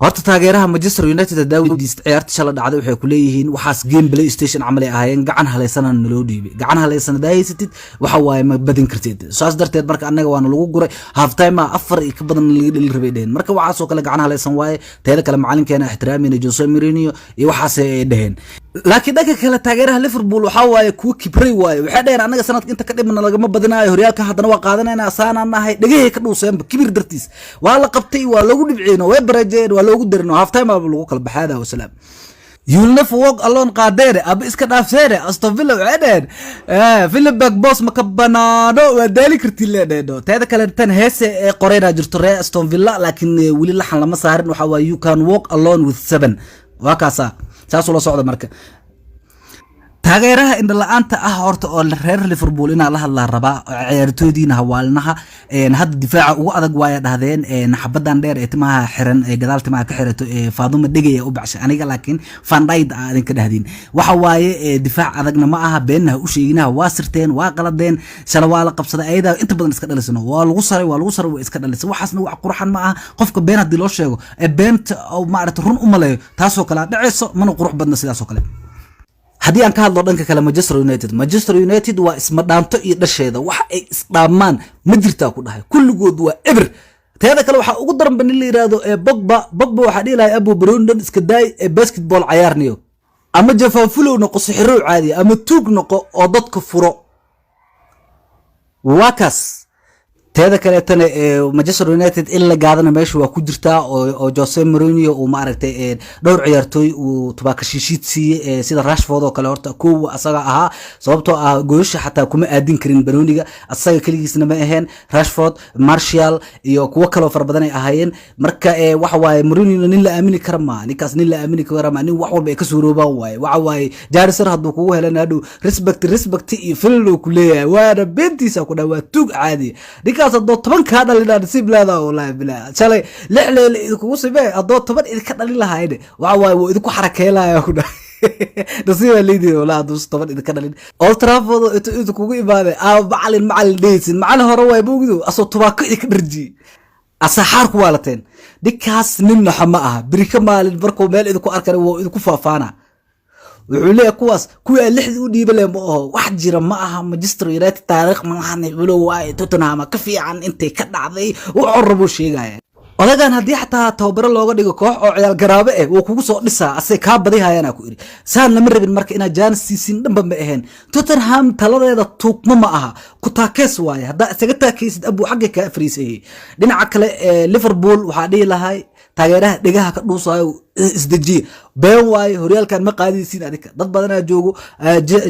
horta taageeraha Manchester United daawadiis ciyaarta shala dhacday waxay ku leeyihiin waxaas game PlayStation camal ay ahaayeen gacan halaysan naloo dhiibay gacan halaysan daayisatid waxa waaye ma badin kartid saas darteed marka anaga waana lagu guray half time afar ka badan laga dhil rabay dheen marka waxa soo kale gacan halaysan waaye teeda kale macalinkeena ixtiraamina Jose Mourinho iyo waxaas ay dhaheen laakiin dadka kale taageeraha Liverpool waxa waaye kuwa kibray waaye waxay dhaheen anaga sanadka inta ka dhimana lagama badinaayo horyaalka haddana waa qaadanayna asaanaanahay dhagahay ka dhuuseen kibir dartiis waa la qabtay waa lagu dhibceeno way barajeen ugu dirno half time lagu kala baxaada wa salaam you'll never walk alone qaadeen aba iska dhaafseene Aston Villa waxaan Villa back boss ma ka banaano waa daali karti leedo teeda kale tan heese ee qoreyna jirto ree Aston Villa laakiin wali laxan lama saarin waxa waa you can walk alone with 7 waa kaasa taas oo la socdo marka taageeraha inda la'aanta horta oo reer Liverpool ina la hadla raba ciyaartoydiina hawaalnaha hadda difaaca ugu adag waaya dhahdeen xabadan dheer ee timaha xiran ee gadaal timaha ka xirato Faadumo Dhigay u baxshay aniga laakiin Van Dijk aan ka dhahdin waxa waaye difaac adagna ma aha beenaha u sheeginaha waa sirteen waa qaladeen shala waa la qabsaday ayada inta badan iska dhalisano waa lagu saray waa iska dhalisay waxaasna wax qurxan ma aha qofka been hadii loo sheego beenta oo maaragtay run u maleeyo taasoo kala dhacayso mana qurux badna sidaas oo kale haddii aan ka hadlo dhanka kale Manchester United waa isma dhaanto iyo dhasheeda wax ay isdhaamaan ma jirtaa ku dhahay kulligood waa ever teeda kale waxa ugu daran bani la yiraahdo Pogba waxa dhiilay Abu Brundon iska daay basketball ciyaarniyo ama jafaafulo noqo sixiro caadi ama tuug noqo oo dadka furo wakas teeda kale tan Manchester United in la gaadana meesha waa ku jirtaa oo Jose Mourinho uu maaragtay dhowr ciyaartooy uu tubaaka shiishid siiyay sida Rashford oo kale horta koow asaga ahaa sababtoo gooyasha xataa kuma aadin karin Baroniga asaga kaligiisna ma ahayn Rashford Martial iyo kuwa kale oo far badan ay ahaayeen marka waxa waaye Mourinho nin la aamini kara ma ninkaas nin la aamini kara ma nin wax walba ay ka suuroobaan waaye waxa waaye Jarisar haduu kugu helanado respect iyo filo ku leeyahay waana beentiisa ku dhawaa tuug caadi adoo 10 ka dhalin nasiib leedahay wallahi bilaa shalay lixleel idinku sibay adoo 10 idinka dhalin lahayd waxa way idinku xarakeelaya ku dhahay nasiib leedahay wallahi adoo 10 idinka dhalin Old Trafford idinku kugu imaaday macallin dhaysin macallin hore way buugdu asoo tubaako idinka dharji asaxaar ku waalateen dikaas nin ma aha birika maalin barko meel idinku arkay waa idinku faafaana wuxuu leeyahay kuwa lixdi u dhiibay ma aha wax jira ma aha Manchester United taariikh ma ahan wuxuu waay Tottenham ka fiican intay ka dhacday oo rabo sheegaya odagan hadii xataa tababaro looga dhigo koox oo ciyaal garaabe oo kugu soo dhisaa asay ka badiyayana ku iri saan lama rabin marka ina jaan siisin dhanba ma ahayn Tottenham taladeeda tuugma ma aha ku taakees waay hada isaga taakeesid abu xagga ka fariisay dhinaca kale Liverpool waxa dhigi lahay taageeraha dhigaha ka dhuusayo isdaji been waay horyaalkan ma qaadaysiin adika dad badan joogo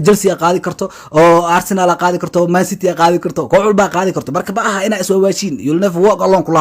Chelsea qaadi karto oo Arsenal qaadi karto Man City qaadi karto koox walba qaadi karto marka ba aha ina iswaashin you'll never walk alone kula